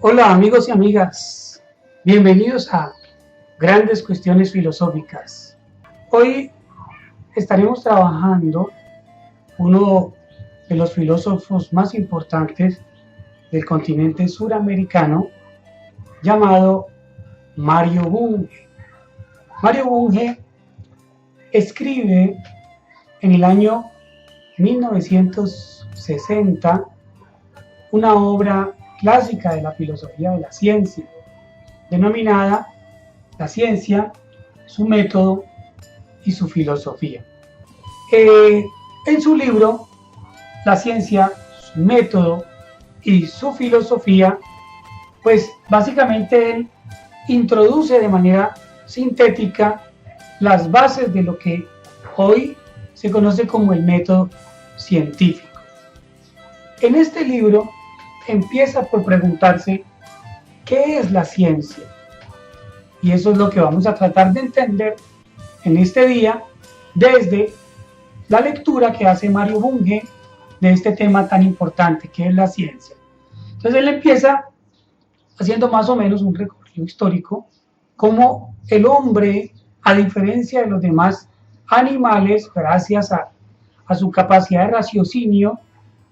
Hola amigos y amigas, bienvenidos a Grandes Cuestiones Filosóficas. Hoy estaremos trabajando uno de los filósofos más importantes del continente suramericano, llamado Mario Bunge. Mario Bunge escribe en el año 1960 una obra clásica de la filosofía de la ciencia, denominada La ciencia, su método y su filosofía. En su libro, La ciencia, su método y su filosofía, pues básicamente él introduce de manera sintética las bases de lo que hoy se conoce como el método científico. En este libro empieza por preguntarse ¿qué es la ciencia? Y eso es lo que vamos a tratar de entender en este día desde la lectura que hace Mario Bunge de este tema tan importante que es la ciencia. Entonces él empieza haciendo más o menos un recorrido histórico, como el hombre, a diferencia de los demás animales, gracias a su capacidad de raciocinio,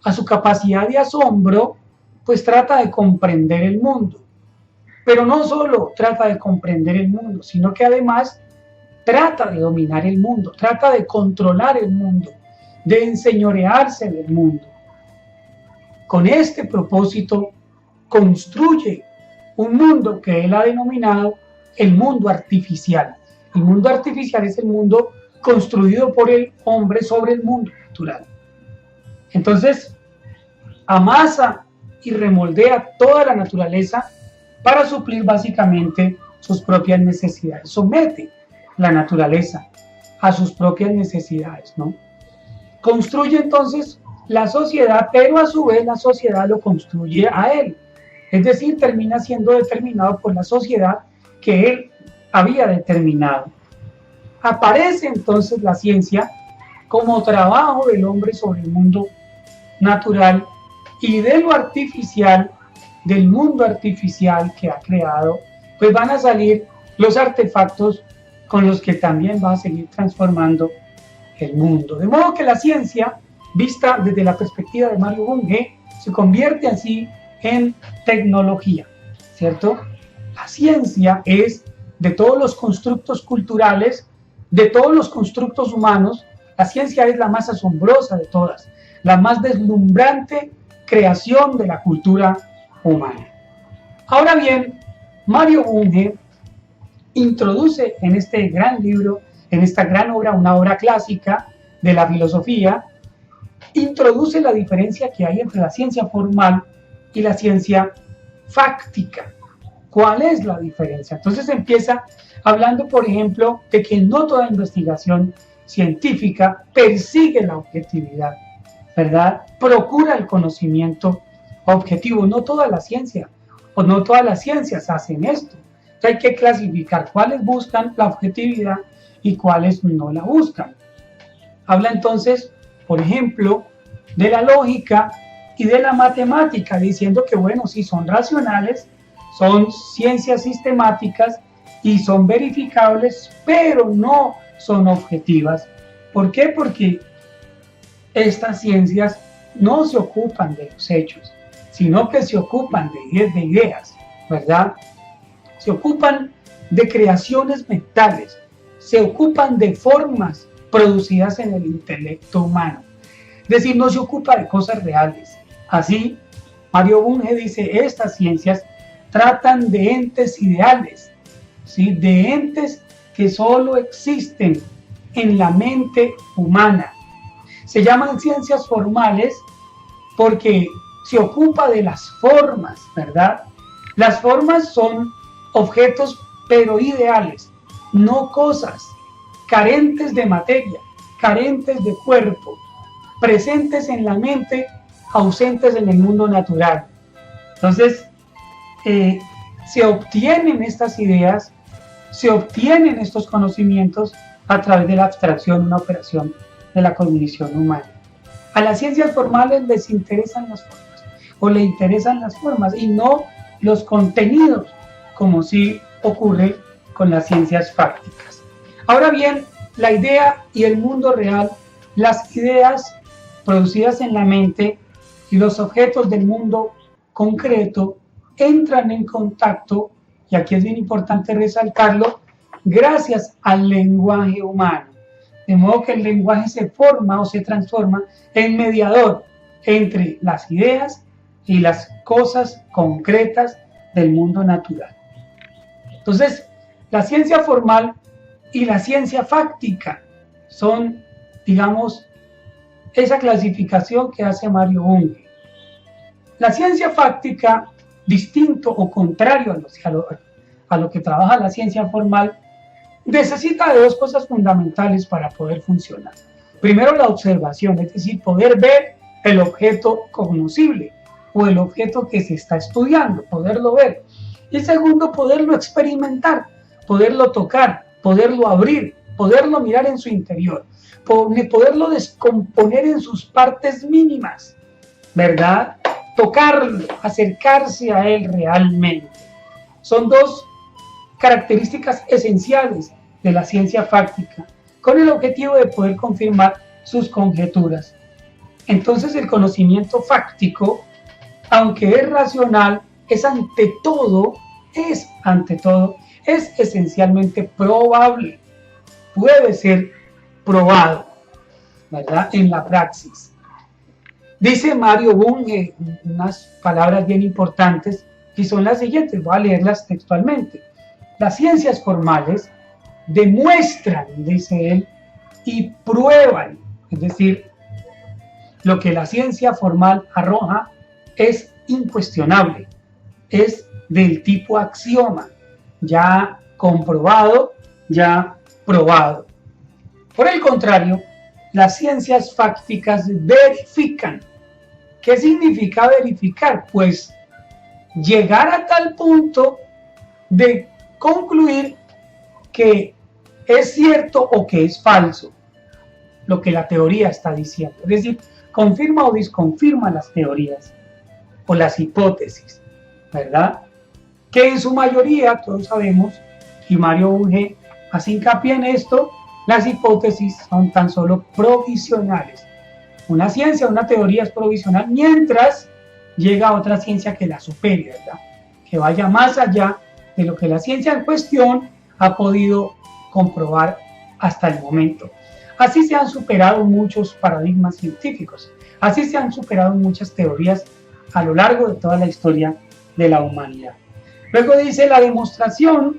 a su capacidad de asombro, pues trata de comprender el mundo. Pero no solo trata de comprender el mundo, sino que además trata de dominar el mundo, trata de controlar el mundo, de enseñorearse del mundo. Con este propósito construye un mundo que él ha denominado el mundo artificial. El mundo artificial es el mundo construido por el hombre sobre el mundo natural. Entonces, amasa y remoldea toda la naturaleza para suplir básicamente sus propias necesidades. Somete la naturaleza a sus propias necesidades, ¿no? Construye entonces la sociedad, pero a su vez la sociedad lo construye a él. Es decir, termina siendo determinado por la sociedad que él había determinado. Aparece entonces la ciencia como trabajo del hombre sobre el mundo natural y de lo artificial, del mundo artificial que ha creado, pues van a salir los artefactos con los que también va a seguir transformando el mundo. De modo que la ciencia, vista desde la perspectiva de Mario Bunge, se convierte así en tecnología, ¿cierto? La ciencia es de todos los constructos culturales, de todos los constructos humanos, la ciencia es la más asombrosa de todas, la más deslumbrante creación de la cultura humana. Ahora bien, Mario Bunge introduce en este gran libro, en esta gran obra, una obra clásica de la filosofía, introduce la diferencia que hay entre la ciencia formal y la ciencia fáctica. ¿Cuál es la diferencia? Entonces empieza hablando, por ejemplo, de que no toda investigación científica persigue la objetividad, ¿verdad? Procura el conocimiento objetivo. No toda la ciencia, o no todas las ciencias hacen esto. Entonces hay que clasificar cuáles buscan la objetividad y cuáles no la buscan. Habla entonces, por ejemplo, de la lógica y de la matemática, diciendo que, bueno, sí son racionales, son ciencias sistemáticas y son verificables, pero no son objetivas. ¿Por qué? Porque estas ciencias no se ocupan de los hechos, sino que se ocupan de ideas, ¿verdad? Se ocupan de creaciones mentales, se ocupan de formas producidas en el intelecto humano. Es decir, no se ocupa de cosas reales. Así, Mario Bunge dice, estas ciencias tratan de entes ideales, ¿sí? De entes que solo existen en la mente humana. Se llaman ciencias formales porque se ocupa de las formas, ¿verdad? Las formas son objetos pero ideales, no cosas, carentes de materia, carentes de cuerpo, presentes en la mente, ausentes en el mundo natural. Entonces, se obtienen estas ideas, se obtienen estos conocimientos a través de la abstracción, una operación de la cognición humana. A las ciencias formales les interesan las formas, o le interesan las formas, y no los contenidos, como sí ocurre con las ciencias fácticas. Ahora bien, la idea y el mundo real, las ideas producidas en la mente y los objetos del mundo concreto entran en contacto, y aquí es bien importante resaltarlo, gracias al lenguaje humano. De modo que el lenguaje se forma o se transforma en mediador entre las ideas y las cosas concretas del mundo natural. Entonces, la ciencia formal y la ciencia fáctica son, digamos, esa clasificación que hace Mario Bunge. La ciencia fáctica, distinto o contrario a lo que trabaja la ciencia formal, necesita de dos cosas fundamentales para poder funcionar. Primero, la observación, es decir, poder ver el objeto cognoscible o el objeto que se está estudiando, poderlo ver. Y segundo, poderlo experimentar, poderlo tocar, poderlo abrir, poderlo mirar en su interior, poderlo descomponer en sus partes mínimas, ¿verdad? Tocarlo, acercarse a él realmente. Son dos características esenciales de la ciencia fáctica, con el objetivo de poder confirmar sus conjeturas. Entonces el conocimiento fáctico, aunque es racional, es esencialmente probable, puede ser probado, ¿verdad? En la praxis. Dice Mario Bunge unas palabras bien importantes y son las siguientes, voy a leerlas textualmente. Las ciencias formales demuestran, dice él, y prueban, es decir, lo que la ciencia formal arroja es incuestionable, es del tipo axioma, ya comprobado, ya probado. Por el contrario, las ciencias fácticas verifican. ¿Qué significa verificar? Pues llegar a tal punto de concluir que es cierto o que es falso lo que la teoría está diciendo. Es decir, confirma o desconfirma las teorías o las hipótesis, ¿verdad? Que en su mayoría, todos sabemos, y Mario Bunge hace hincapié en esto, las hipótesis son tan solo provisionales. Una ciencia, una teoría es provisional, mientras llega otra ciencia que la supere, ¿verdad? Que vaya más allá de lo que la ciencia en cuestión ha podido comprobar hasta el momento. Así se han superado muchos paradigmas científicos, así se han superado muchas teorías a lo largo de toda la historia de la humanidad. Luego dice, la demostración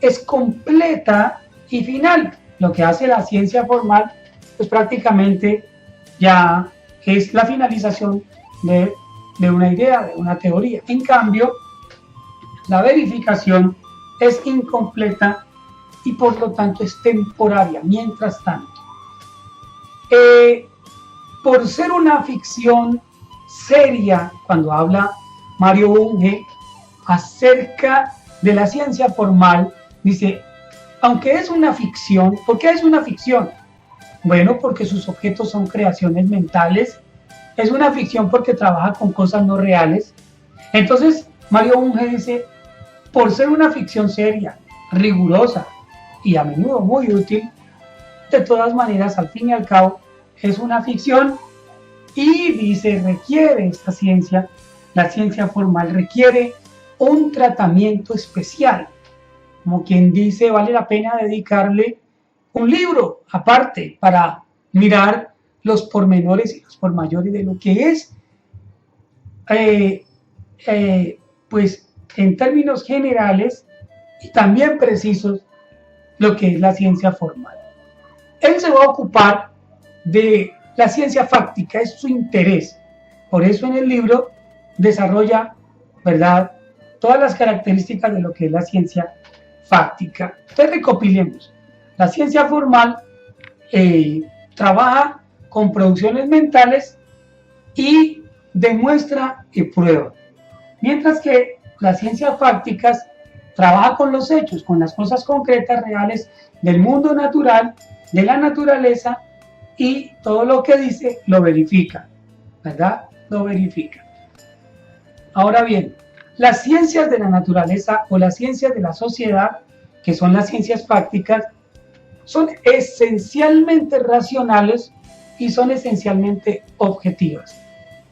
es completa y final. Lo que hace la ciencia formal, pues prácticamente ya es la finalización de una idea, de una teoría. En cambio, la verificación es incompleta y por lo tanto es temporaria, mientras tanto. Por ser una ficción seria, cuando habla Mario Bunge acerca de la ciencia formal, dice, aunque es una ficción, ¿por qué es una ficción? Bueno, porque sus objetos son creaciones mentales, es una ficción porque trabaja con cosas no reales. Entonces, Mario Bunge dice, por ser una ficción seria, rigurosa y a menudo muy útil, de todas maneras, al fin y al cabo, es una ficción y dice, requiere esta ciencia, la ciencia formal requiere un tratamiento especial. Como quien dice, vale la pena dedicarle un libro aparte para mirar los pormenores y los pormayores de lo que es, pues en términos generales y también precisos, lo que es la ciencia formal. Él se va a ocupar de la ciencia fáctica, es su interés. Por eso en el libro desarrolla, ¿verdad?, todas las características de lo que es la ciencia fáctica. Entonces recopilemos. La ciencia formal trabaja con producciones mentales y demuestra y prueba. Mientras que las ciencias fácticas trabaja con los hechos, con las cosas concretas, reales del mundo natural, de la naturaleza, y todo lo que dice lo verifica, ¿verdad? Lo verifica. Ahora bien, Las ciencias de la naturaleza o las ciencias de la sociedad, que son las ciencias fácticas, son esencialmente racionales y son esencialmente objetivas.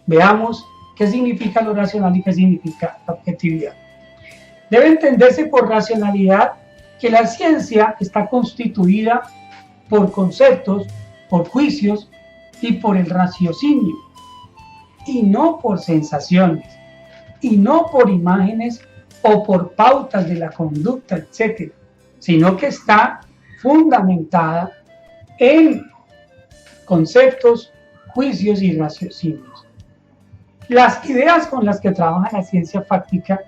Veamos qué significa lo racional y qué significa la objetividad. Debe entenderse por racionalidad que la ciencia está constituida por conceptos, por juicios y por el raciocinio, y no por sensaciones, y no por imágenes o por pautas de la conducta, etc., sino que está fundamentada en conceptos, juicios y raciocinios. Las ideas con las que trabaja la ciencia fáctica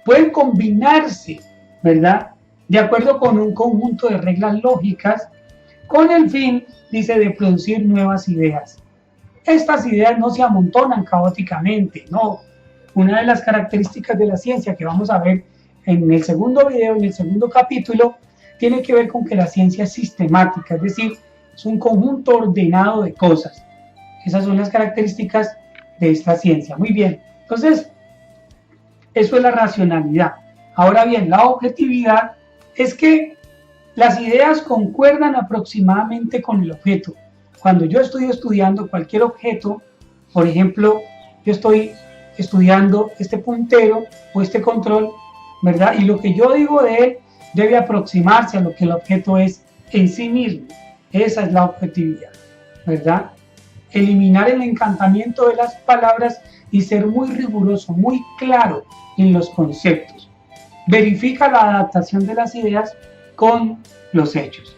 pueden combinarse, ¿verdad?, de acuerdo con un conjunto de reglas lógicas, con el fin, dice, de producir nuevas ideas. Estas ideas no se amontonan caóticamente, no. Una de las características de la ciencia que vamos a ver en el segundo video, en el segundo capítulo, tiene que ver con que la ciencia es sistemática, es decir, es un conjunto ordenado de cosas. Esas son las características de esta ciencia. Muy bien, entonces, eso es la racionalidad. Ahora bien, la objetividad es que las ideas concuerdan aproximadamente con el objeto. Cuando yo estoy estudiando cualquier objeto, por ejemplo, yo estoy estudiando este puntero o este control, ¿verdad? Y lo que yo digo de él debe aproximarse a lo que el objeto es en sí mismo. Esa es la objetividad, ¿verdad? Eliminar el encantamiento de las palabras y ser muy riguroso, muy claro en los conceptos. Verifica la adaptación de las ideas con los hechos.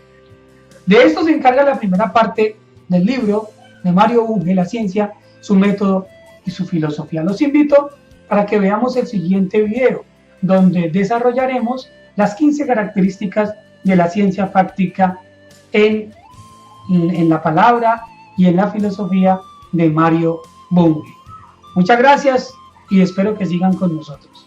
De esto se encarga la primera parte del libro de Mario Bunge, La ciencia, su método y su filosofía. Los invito para que veamos el siguiente video, donde desarrollaremos las 15 características de la ciencia fáctica en la palabra y en la filosofía de Mario Bunge. Muchas gracias y espero que sigan con nosotros.